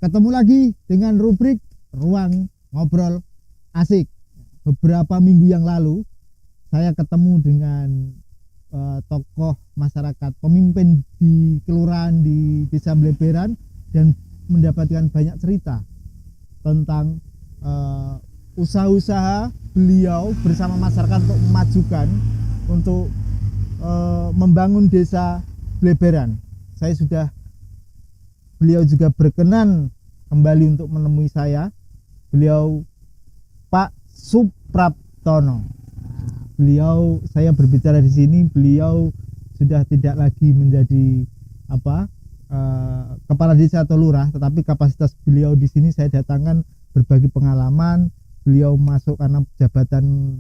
Ketemu lagi dengan rubrik Ruang Ngobrol Asik. Beberapa minggu yang lalu saya ketemu dengan tokoh masyarakat, pemimpin di kelurahan di Desa Bleberan, dan mendapatkan banyak cerita tentang usaha-usaha beliau bersama masyarakat untuk memajukan, untuk membangun Desa Bleberan. Beliau juga berkenan kembali untuk menemui saya. Beliau Pak Supraptono. Saya berbicara di sini, beliau sudah tidak lagi menjadi kepala desa atau lurah, tetapi kapasitas beliau di sini saya datangkan berbagi pengalaman. Beliau masuk karena jabatan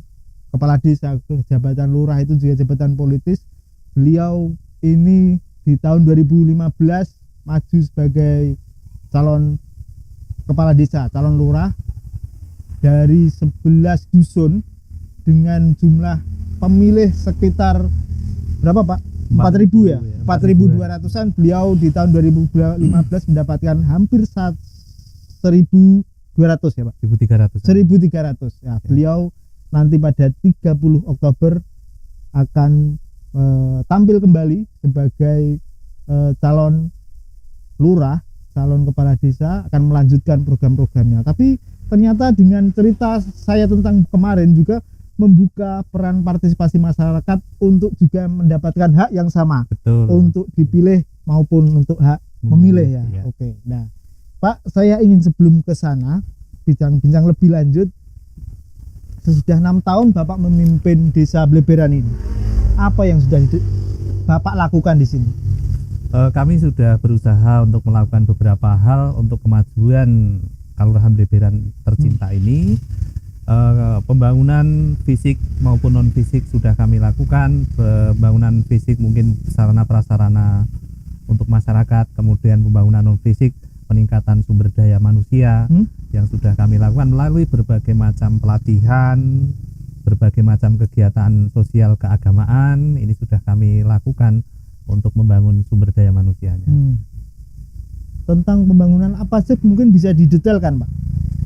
kepala desa, jabatan lurah itu juga jabatan politis. Beliau ini di tahun 2015 maju sebagai calon kepala desa, calon lurah dari 11 dusun dengan jumlah pemilih sekitar berapa Pak? 4.000 ya? 4.200-an. Beliau di tahun 2015 mendapatkan hampir 1.200 ya Pak? 1.300 ya. Beliau nanti pada 30 Oktober akan tampil kembali sebagai calon lurah, calon kepala desa, akan melanjutkan program-programnya. Tapi ternyata dengan cerita saya tentang kemarin juga membuka peran partisipasi masyarakat untuk juga mendapatkan hak yang sama. Betul. Untuk dipilih maupun untuk hak memilih ya. Ya. Oke. Nah, Pak, saya ingin sebelum ke sana bincang-bincang lebih lanjut. Sesudah 6 tahun Bapak memimpin Desa Bleberan ini, apa yang sudah Bapak lakukan di sini? Kami sudah berusaha untuk melakukan beberapa hal untuk kemajuan Kelurahan Bleberan tercinta ini. Pembangunan fisik maupun non fisik sudah kami lakukan. Pembangunan fisik mungkin sarana prasarana untuk masyarakat, kemudian pembangunan non fisik, peningkatan sumber daya manusia yang sudah kami lakukan melalui berbagai macam pelatihan, berbagai macam kegiatan sosial keagamaan. Ini sudah kami lakukan untuk membangun sumber daya manusianya. Tentang pembangunan apa sih mungkin bisa didetailkan Pak,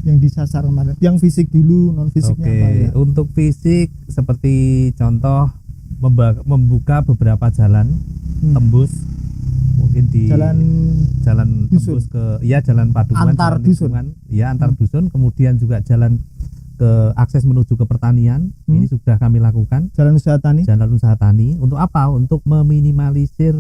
yang disasar kemarin? Yang fisik dulu, non fisiknya apa ya? Untuk fisik seperti contoh membuka beberapa jalan tembus, mungkin di jalan tembus ke jalan paduan antar dusun. Antar dusun, kemudian juga jalan ke akses menuju ke pertanian. Ini sudah kami lakukan. Jalan usaha tani. Untuk apa? Untuk meminimalisir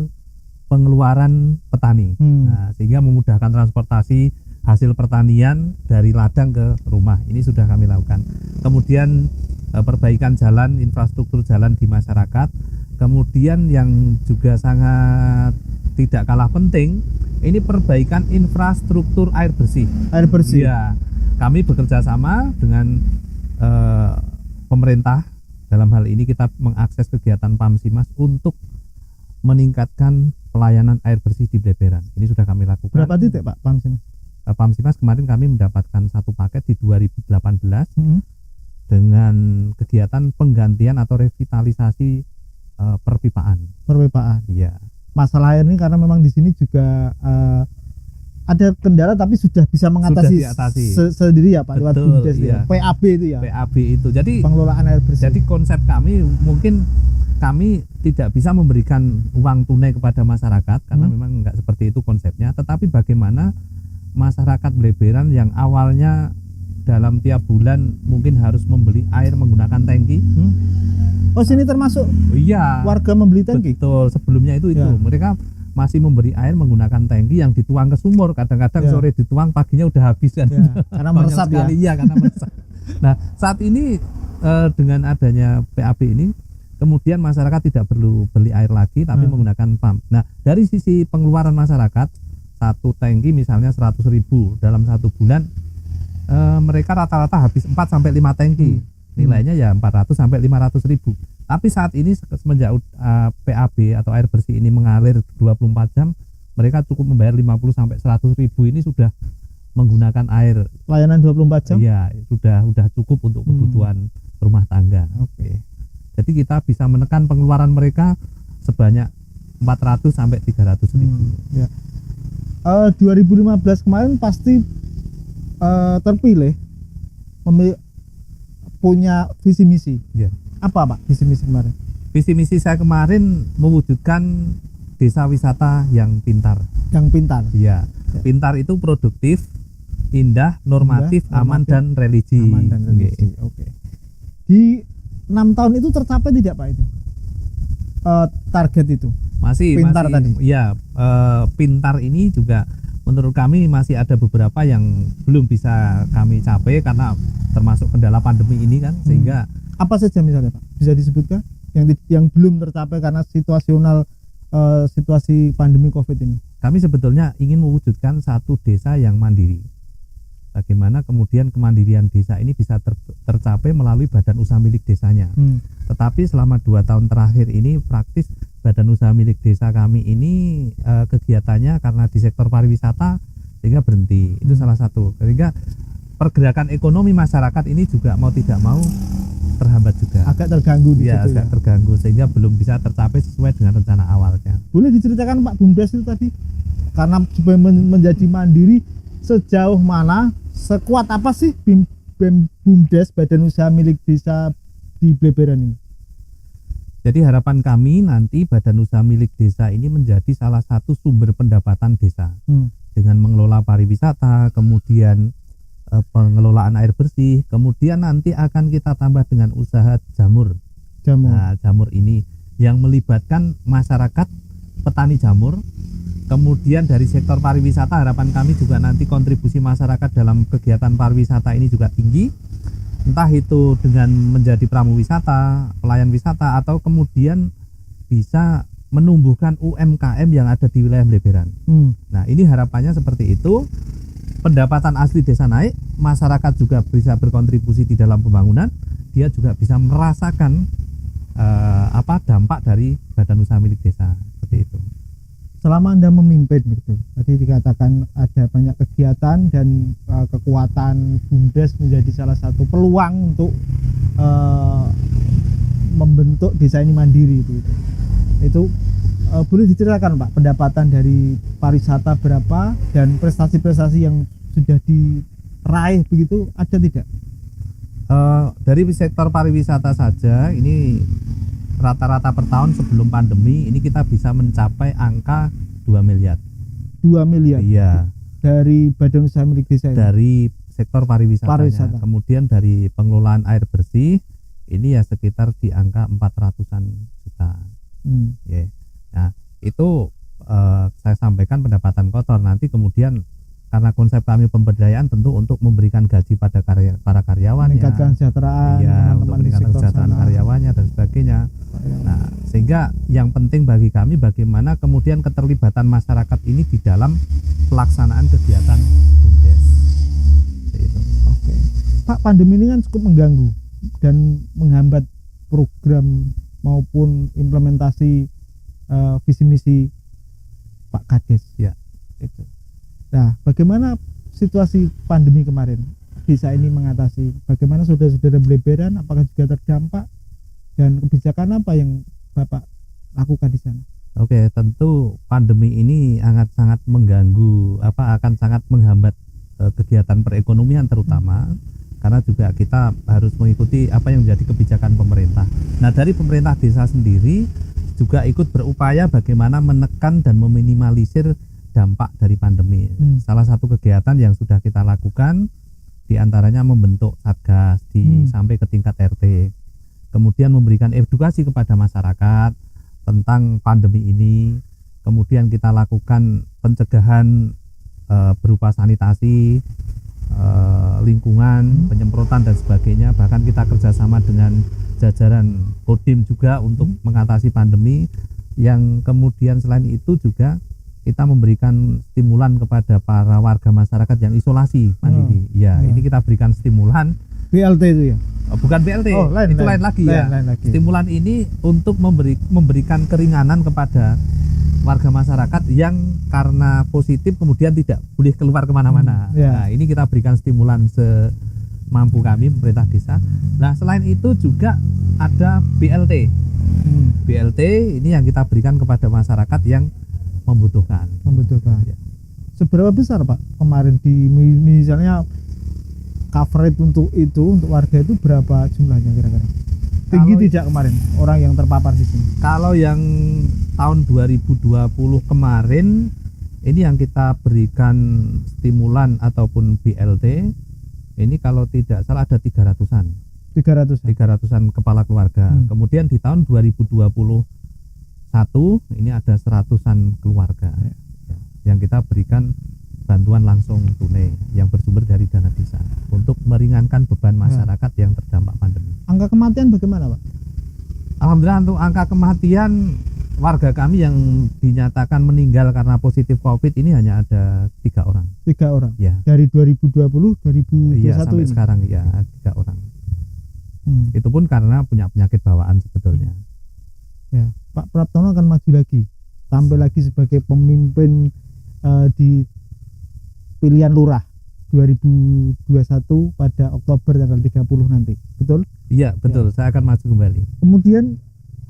pengeluaran petani. Nah, sehingga memudahkan transportasi hasil pertanian dari ladang ke rumah. Ini sudah kami lakukan. Kemudian perbaikan jalan, infrastruktur jalan di masyarakat. Kemudian yang juga sangat tidak kalah penting, ini perbaikan infrastruktur air bersih. Air bersih. Ya, kami bekerja sama dengan pemerintah. Dalam hal ini kita mengakses kegiatan PAMSIMAS untuk meningkatkan pelayanan air bersih di Bleberan. Ini sudah kami lakukan. Berapa titik Pak PAMSIMAS? PAMSIMAS kemarin kami mendapatkan satu paket di 2018 dengan kegiatan penggantian atau revitalisasi perpipaan. Iya. Masalah air ini karena memang di sini juga ada kendala, tapi sudah bisa mengatasi sendiri ya Pak, lewat BUMDes ya. PAB itu ya. PAB itu. Jadi pengelolaan air bersih. Jadi konsep kami mungkin kami tidak bisa memberikan uang tunai kepada masyarakat karena memang enggak seperti itu konsepnya, tetapi bagaimana masyarakat Bleberan yang awalnya dalam tiap bulan mungkin harus membeli air menggunakan tangki. Oh, sini termasuk warga membeli tangki? Betul, sebelumnya itu mereka masih memberi air menggunakan tangki yang dituang ke sumur. Kadang-kadang sore dituang, paginya udah habis kan. Karena meresap ya. Iya, karena meresap. Nah, saat ini dengan adanya PAB ini, kemudian masyarakat tidak perlu beli air lagi tapi menggunakan pump. Nah, dari sisi pengeluaran masyarakat, satu tangki misalnya 100.000 dalam satu bulan, mereka rata-rata habis 4 sampai 5 tangki. Nilainya ya 400 sampai 500.000. Tapi saat ini semenjak PAB atau air bersih ini mengalir 24 jam, mereka cukup membayar 50 sampai 100.000. Ini sudah menggunakan air layanan 24 jam. Iya, sudah cukup untuk kebutuhan rumah tangga. Oke. Jadi kita bisa menekan pengeluaran mereka sebanyak 400 sampai 300.000. Ya. 2015 kemarin pasti terpilih punya visi misi. Ya. Apa Pak visi misi kemarin? Visi misi saya kemarin mewujudkan desa wisata yang pintar. Yang pintar. Iya. Pintar itu produktif, indah, normatif, aman dan religi. Aman dan religi. Oke. Di 6 tahun itu tercapai tidak Pak itu? Target itu. Masih Pintar tadi. Iya, pintar ini juga menurut kami masih ada beberapa yang belum bisa kami capai karena termasuk kendala pandemi ini kan, sehingga apa saja misalnya Pak? Bisa disebutkan yang belum tercapai karena situasi pandemi Covid ini? Kami sebetulnya ingin mewujudkan satu desa yang mandiri. Bagaimana kemudian kemandirian desa ini bisa tercapai melalui badan usaha milik desanya. Tetapi selama 2 tahun terakhir ini praktis badan usaha milik desa kami ini kegiatannya karena di sektor pariwisata sehingga berhenti. Itu salah satu. Sehingga pergerakan ekonomi masyarakat ini juga mau tidak mau terhambat juga. Agak terganggu di situ. Agak terganggu sehingga belum bisa tercapai sesuai dengan rencana awalnya. Boleh diceritakan Pak Bumdes itu tadi, karena supaya menjadi mandiri sejauh mana, sekuat apa sih Bumdes badan usaha milik desa di Bleberan ini? Jadi harapan kami nanti badan usaha milik desa ini menjadi salah satu sumber pendapatan desa dengan mengelola pariwisata, kemudian pengelolaan air bersih, kemudian nanti akan kita tambah dengan usaha jamur. Nah, jamur ini yang melibatkan masyarakat petani jamur. Kemudian dari sektor pariwisata harapan kami juga nanti kontribusi masyarakat dalam kegiatan pariwisata ini juga tinggi. Entah itu dengan menjadi pramu wisata, pelayan wisata, atau kemudian bisa menumbuhkan UMKM yang ada di wilayah Bleberan. Nah, ini harapannya seperti itu. Pendapatan asli desa naik, masyarakat juga bisa berkontribusi di dalam pembangunan, dia juga bisa merasakan dampak dari badan usaha milik desa, seperti itu. Selama Anda memimpin begitu, tadi dikatakan ada banyak kegiatan dan kekuatan Bumdes menjadi salah satu peluang untuk membentuk desa ini mandiri itu boleh diceritakan Pak pendapatan dari pariwisata berapa dan prestasi-prestasi yang sudah diraih begitu ada tidak? Dari sektor pariwisata saja ini rata-rata per tahun sebelum pandemi ini kita bisa mencapai angka 2 miliar. 2 miliar? Iya. Dari badan usaha milik desa ini? Dari sektor pariwisata. Kemudian dari pengelolaan air bersih ini ya sekitar di angka 400-an juta. Yeah. Nah itu saya sampaikan pendapatan kotor. Nanti kemudian karena konsep kami pemberdayaan tentu untuk memberikan gaji pada para karyawan, meningkatkan kesejahteraan, untuk meningkatkan kesejahteraan karyawannya dan sebagainya. Nah, sehingga yang penting bagi kami bagaimana kemudian keterlibatan masyarakat ini di dalam pelaksanaan kegiatan Bumdes. Itu. Oke. Pak, pandemi ini kan cukup mengganggu dan menghambat program maupun implementasi visi misi Pak Kades. Ya. Itu. Nah, bagaimana situasi pandemi kemarin desa ini mengatasi? Bagaimana saudara-saudara Bleberan, apakah juga terdampak dan kebijakan apa yang Bapak lakukan di sana? Oke, tentu pandemi ini sangat mengganggu, akan sangat menghambat kegiatan perekonomian terutama karena juga kita harus mengikuti apa yang menjadi kebijakan pemerintah. Nah, dari pemerintah desa sendiri juga ikut berupaya bagaimana menekan dan meminimalisir dampak dari pandemi. Salah satu kegiatan yang sudah kita lakukan diantaranya membentuk satgas sampai ke tingkat RT, kemudian memberikan edukasi kepada masyarakat tentang pandemi ini, kemudian kita lakukan pencegahan berupa sanitasi lingkungan, penyemprotan dan sebagainya. Bahkan kita kerjasama dengan jajaran Kodim juga untuk mengatasi pandemi. Yang kemudian selain itu juga kita memberikan stimulan kepada para warga masyarakat yang isolasi mandiri. Ini kita berikan stimulan BLT itu ya? Bukan BLT, lain lagi. Stimulan ini untuk memberikan keringanan kepada warga masyarakat yang karena positif kemudian tidak boleh keluar kemana-mana. Nah, ini kita berikan stimulan semampu kami pemerintah desa. Nah, selain itu juga ada BLT. BLT ini yang kita berikan kepada masyarakat yang membutuhkan. Ya. Seberapa besar Pak kemarin misalnya coverage untuk warga itu berapa jumlahnya kira-kira? Tinggi Kalau- tidak kemarin orang yang terpapar di sini? Kalau yang tahun 2020 kemarin ini yang kita berikan stimulan ataupun BLT ini kalau tidak salah ada 300-an 300. kepala keluarga. Kemudian di tahun 2021 ini ada 100-an keluarga yang kita berikan bantuan langsung tunai yang bersumber dari dana desa untuk meringankan beban masyarakat yang terdampak pandemi. Angka kematian bagaimana Pak? Alhamdulillah untuk angka kematian warga kami yang dinyatakan meninggal karena positif COVID ini hanya ada 3 orang. 3 orang. Ya. Dari 2020 2021 Iya, sampai ini. sekarang ya 3 orang. Hmm. Itu pun karena punya penyakit bawaan sebetulnya. Ya, Pak Praptono akan maju lagi, tampil lagi sebagai pemimpin di pilihan lurah 2021 pada Oktober tanggal 30 nanti. Betul? Iya, betul. Saya akan maju kembali. Kemudian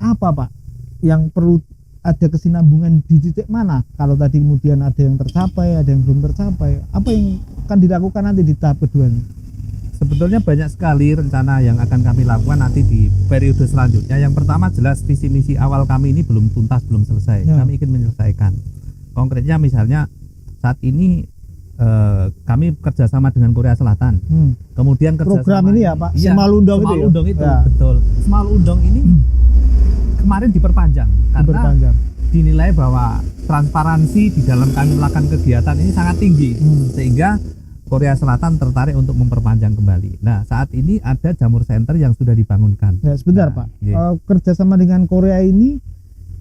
apa Pak yang perlu ada kesinambungan di titik mana? Kalau tadi kemudian ada yang tercapai, ada yang belum tercapai, apa yang akan dilakukan nanti di tahap kedua ini? Sebetulnya banyak sekali rencana yang akan kami lakukan nanti di periode selanjutnya. Yang pertama jelas visi misi awal kami ini belum tuntas, belum selesai. Ya. Kami ingin menyelesaikan. Konkretnya misalnya saat ini kami kerjasama dengan Korea Selatan. Kemudian kerjasama Program ini ya Pak, iya, Semalundong itu. Semalundong itu, Ya. betul. Semalundong ini kemarin diperpanjang karena Diperpanjang. dinilai bahwa transparansi di dalam kami melakukan kegiatan ini sangat tinggi sehingga Korea Selatan tertarik untuk memperpanjang kembali. Nah, saat ini ada jamur center yang sudah dibangunkan. Ya, sebentar Nah, Pak. iya. Kerjasama dengan Korea ini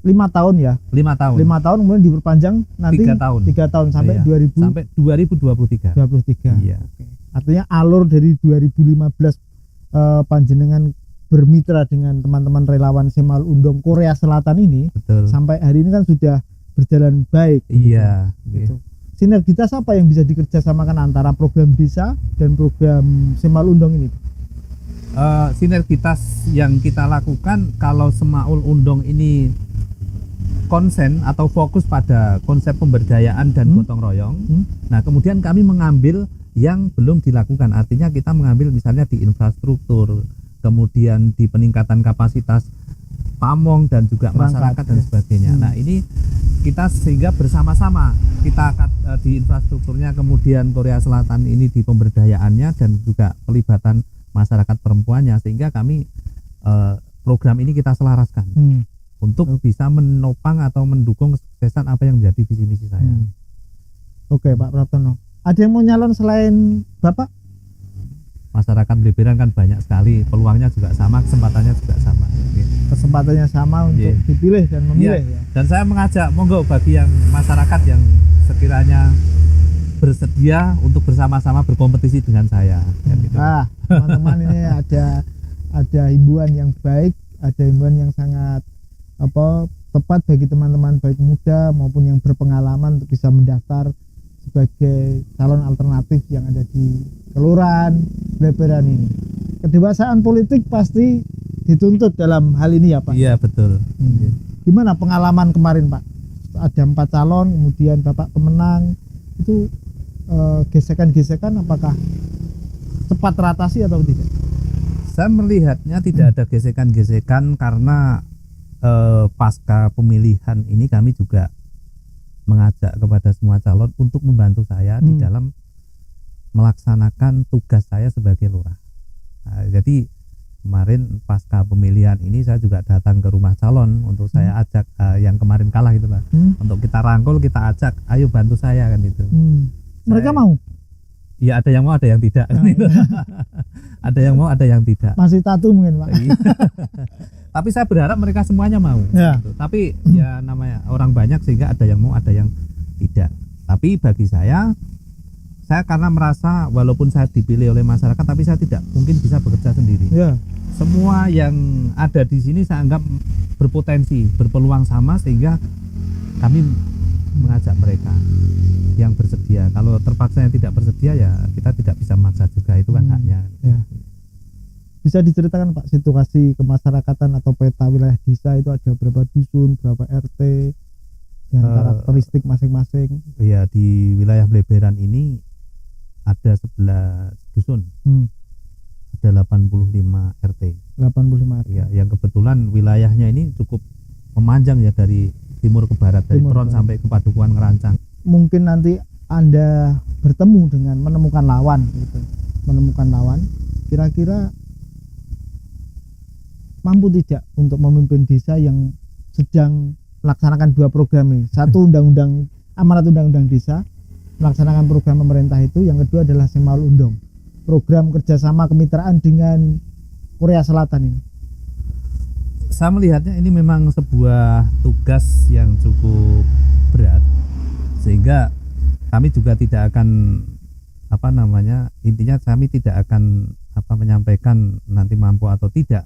5 tahun ya. 5 tahun. 5 tahun kemudian diperpanjang nanti 3 tahun. 3 tahun sampai Iya. 2023. Sampai 2023. Iya. Artinya alur dari 2015 panjenengan bermitra dengan teman-teman relawan Semalundong Korea Selatan ini Betul. sampai hari ini kan sudah berjalan baik. Iya. Gitu. Sinergitas apa yang bisa dikerjasamakan antara program desa dan program Semalundong ini? Sinergitas yang kita lakukan kalau Semaul Undong ini konsen atau fokus pada konsep pemberdayaan dan gotong royong. Nah, kemudian kami mengambil yang belum dilakukan. Artinya kita mengambil misalnya di infrastruktur, kemudian di peningkatan kapasitas pamong dan juga masyarakat dan sebagainya. Nah, ini kita sehingga bersama-sama kita di infrastrukturnya, kemudian Korea Selatan ini di pemberdayaannya dan juga pelibatan masyarakat perempuannya, sehingga kami program ini kita selaraskan untuk bisa menopang atau mendukung kesuksesan apa yang menjadi visi misi saya. Oke Pak Praptono, ada yang mau nyalon selain Bapak? Masyarakat Beberan kan banyak sekali, peluangnya juga sama, kesempatannya juga sama. Kesempatannya sama untuk dipilih dan memilih ya. Dan saya mengajak monggo bagi yang masyarakat yang sekiranya bersedia untuk bersama-sama berkompetisi dengan saya. Gitu. Teman-teman ini ada himbauan yang baik, ada himbauan yang sangat tepat bagi teman-teman baik muda maupun yang berpengalaman untuk bisa mendaftar sebagai calon alternatif yang ada di kelurahan Beberan ini. Kedewasaan politik pasti dituntut dalam hal ini ya Pak. Iya betul. Gimana pengalaman kemarin Pak? Ada 4 calon, kemudian Bapak pemenang, itu gesekan-gesekan apakah cepat teratasi atau tidak? Saya melihatnya tidak ada gesekan-gesekan karena pasca pemilihan ini kami juga mengajak kepada semua calon untuk membantu saya di dalam melaksanakan tugas saya sebagai lurah. Nah, jadi kemarin pasca pemilihan ini saya juga datang ke rumah calon untuk saya ajak yang kemarin kalah itu lah, untuk kita rangkul, kita ajak, ayo bantu saya kan itu. Mereka mau? Ya ada yang mau, ada yang tidak. Ada yang mau, ada yang tidak. Masih tatu mungkin Pak. Tapi saya berharap mereka semuanya mau. Ya. Gitu. Tapi ya namanya orang banyak sehingga ada yang mau, ada yang tidak. Tapi bagi saya karena merasa walaupun saya dipilih oleh masyarakat, tapi saya tidak mungkin bisa bekerja sendiri. Ya. Semua yang ada di sini saya anggap berpotensi, berpeluang sama, sehingga kami mengajak mereka yang bersedia. Kalau terpaksa yang tidak bersedia ya kita tidak bisa memaksa juga, itu kan haknya. Ya. Bisa diceritakan Pak situasi kemasyarakatan atau peta wilayah desa itu ada berapa dusun, berapa RT? dengan karakteristik masing-masing. Ya, di wilayah Bleberan ini ada 11 dusun, ada 85 RT. 85 RT. Ya, yang kebetulan wilayahnya ini cukup memanjang ya, dari timur ke barat, dari Peron sampai ke Padukuhan Ngerancang. Mungkin nanti Anda bertemu dengan menemukan lawan gitu. Menemukan lawan, kira-kira mampu tidak untuk memimpin desa yang sedang melaksanakan 2 program ini. Satu, undang-undang amanat undang-undang desa, melaksanakan program pemerintah itu. Yang kedua adalah Semaul Undong, program kerjasama kemitraan dengan Korea Selatan ini. Saya melihatnya ini memang sebuah tugas yang cukup berat, sehingga kami juga tidak akan intinya kami tidak akan menyampaikan nanti mampu atau tidak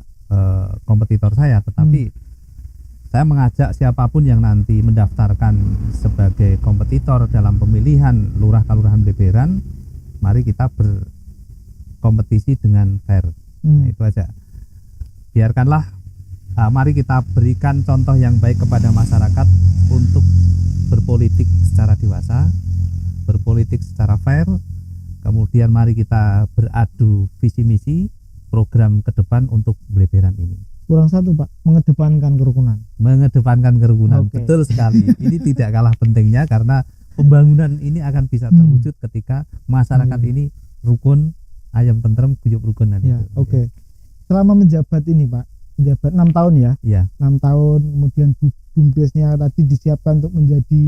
kompetitor saya, tetapi saya mengajak siapapun yang nanti mendaftarkan sebagai kompetitor dalam pemilihan lurah kelurahan Bleberan, mari kita berkompetisi dengan fair. Nah, itu aja. Biarkanlah, mari kita berikan contoh yang baik kepada masyarakat untuk berpolitik secara dewasa, berpolitik secara fair. Kemudian mari kita beradu visi misi program ke depan untuk Bleberan ini. Kurang satu, Pak, mengedepankan kerukunan. Mengedepankan kerukunan, betul sekali. Ini tidak kalah pentingnya, karena pembangunan ini akan bisa terwujud ketika masyarakat ini rukun, ayam tentrem, guyub rukunan. Ya, oke. Selama menjabat ini, Pak, menjabat 6 tahun ya? Iya. 6 tahun, kemudian BUMDesnya tadi disiapkan untuk menjadi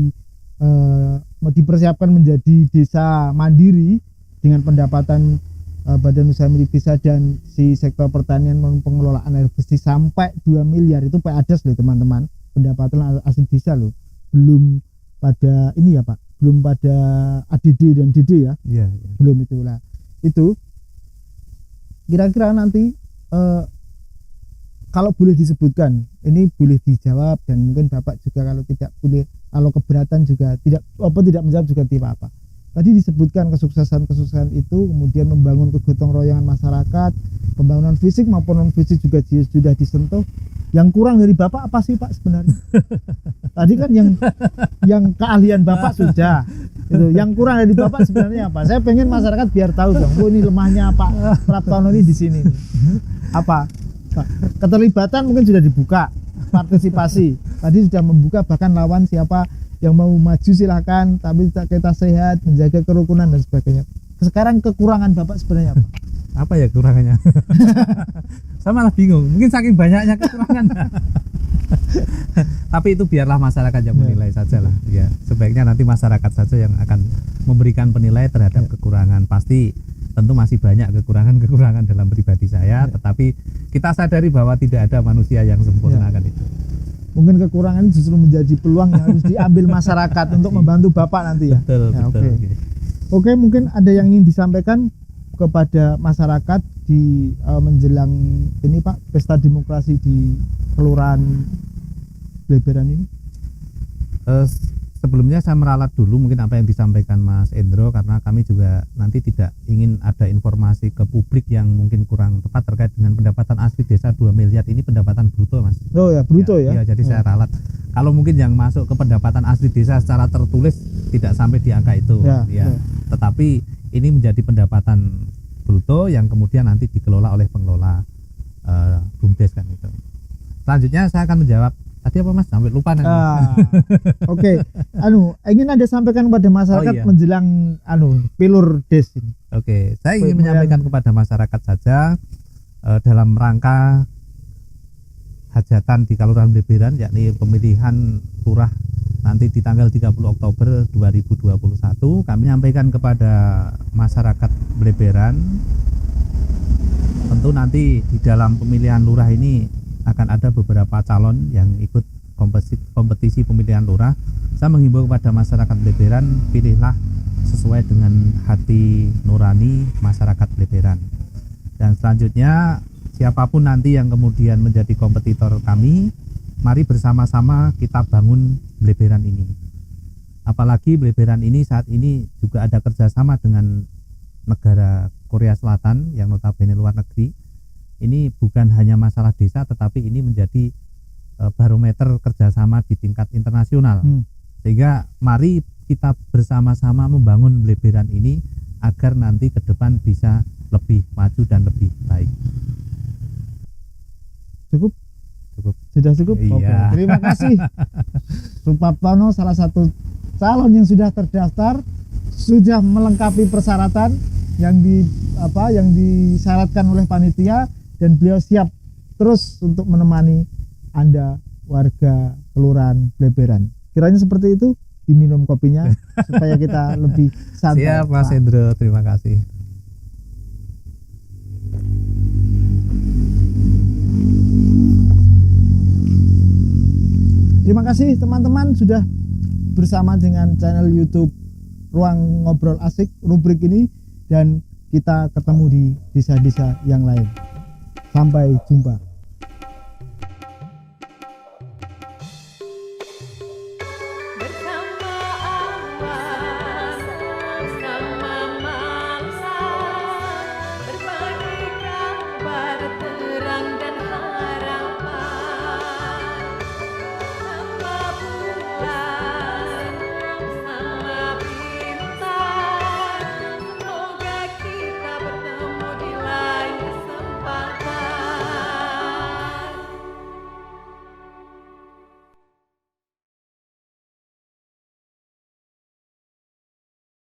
dipersiapkan menjadi desa mandiri dengan pendapatan badan usaha milik desa dan si sektor pertanian maupun pengelolaan air bersih sampai 2 miliar. Itu PADAS loh teman-teman, pendapatan asli desa loh, belum pada ini ya Pak, belum pada ADD dan DD ya. Iya. Belum itulah. Itu kira-kira nanti kalau boleh disebutkan, ini boleh dijawab, dan mungkin Bapak juga kalau tidak boleh, kalau keberatan juga tidak menjawab juga tidak apa. Tadi disebutkan kesuksesan itu, kemudian membangun kegotong royongan masyarakat, pembangunan fisik maupun non fisik juga sudah disentuh. Yang kurang dari Bapak apa sih Pak sebenarnya? Tadi kan yang keahlian Bapak sudah. Itu. Yang kurang dari Bapak sebenarnya apa? Saya pengen masyarakat biar tahu dong. Oh, ini lemahnya Pak Praptono ini di sini. Apa? Keterlibatan mungkin sudah dibuka, partisipasi. Tadi sudah membuka, bahkan lawan siapa yang mau maju silahkan, tapi kita sehat, menjaga kerukunan dan sebagainya. Sekarang kekurangan Bapak sebenarnya apa? Apa ya kekurangannya? Saya malah bingung, mungkin saking banyaknya kekurangan. Tapi itu biarlah masyarakat yang menilai saja lah. Ya, sebaiknya nanti masyarakat saja yang akan memberikan penilai terhadap kekurangan. Pasti tentu masih banyak kekurangan-kekurangan dalam pribadi saya, tetapi kita sadari bahwa tidak ada manusia yang sempurna kan itu. Mungkin kekurangan justru menjadi peluang yang harus diambil masyarakat untuk membantu Bapak nanti ya. Betul, ya, betul. Oke, mungkin ada yang ingin disampaikan kepada masyarakat di menjelang ini Pak, pesta demokrasi di Kelurahan Bleberan ini. Sebelumnya saya meralat dulu mungkin apa yang disampaikan Mas Endro, karena kami juga nanti tidak ingin ada informasi ke publik yang mungkin kurang tepat terkait dengan pendapatan asli desa 2 miliar ini pendapatan bruto Mas. Oh ya, bruto ya. Iya, jadi saya ralat. Kalau mungkin yang masuk ke pendapatan asli desa secara tertulis tidak sampai di angka itu. Ya. Tetapi ini menjadi pendapatan bruto yang kemudian nanti dikelola oleh pengelola BUMDes kan itu. Selanjutnya saya akan menjawab tadi apa Mas, sampai lupa nanti. Oke. Ingin Anda sampaikan kepada masyarakat menjelang pilur des ini. Oke, saya ingin menyampaikan kepada masyarakat saja dalam rangka hajatan di Kelurahan Bleberan, yakni pemilihan lurah nanti di tanggal 30 Oktober 2021. Kami menyampaikan kepada masyarakat Bleberan, tentu nanti di dalam pemilihan lurah ini akan ada beberapa calon yang ikut kompetisi pemilihan lurah. Saya menghimbau kepada masyarakat Bleberan, pilihlah sesuai dengan hati nurani masyarakat Bleberan. Dan selanjutnya siapapun nanti yang kemudian menjadi kompetitor kami, mari bersama-sama kita bangun Bleberan ini. Apalagi Bleberan ini saat ini juga ada kerjasama dengan negara Korea Selatan yang notabene luar negeri. Ini bukan hanya masalah desa, tetapi ini menjadi barometer kerjasama di tingkat internasional. Sehingga mari kita bersama-sama membangun Bleberan ini agar nanti ke depan bisa lebih maju dan lebih baik. Cukup? Cukup. Sudah cukup? Iya. Oke. Terima kasih. Supaptono salah satu calon yang sudah terdaftar, sudah melengkapi persyaratan yang disyaratkan oleh panitia, dan beliau siap terus untuk menemani Anda warga Kelurahan Bleberan. Kiranya seperti itu, diminum kopinya supaya kita lebih santai. Siap Mas Hendro, terima kasih. Terima kasih teman-teman sudah bersama dengan channel YouTube Ruang Ngobrol Asik rubrik ini, dan kita ketemu di desa-desa yang lain. Sampai jumpa.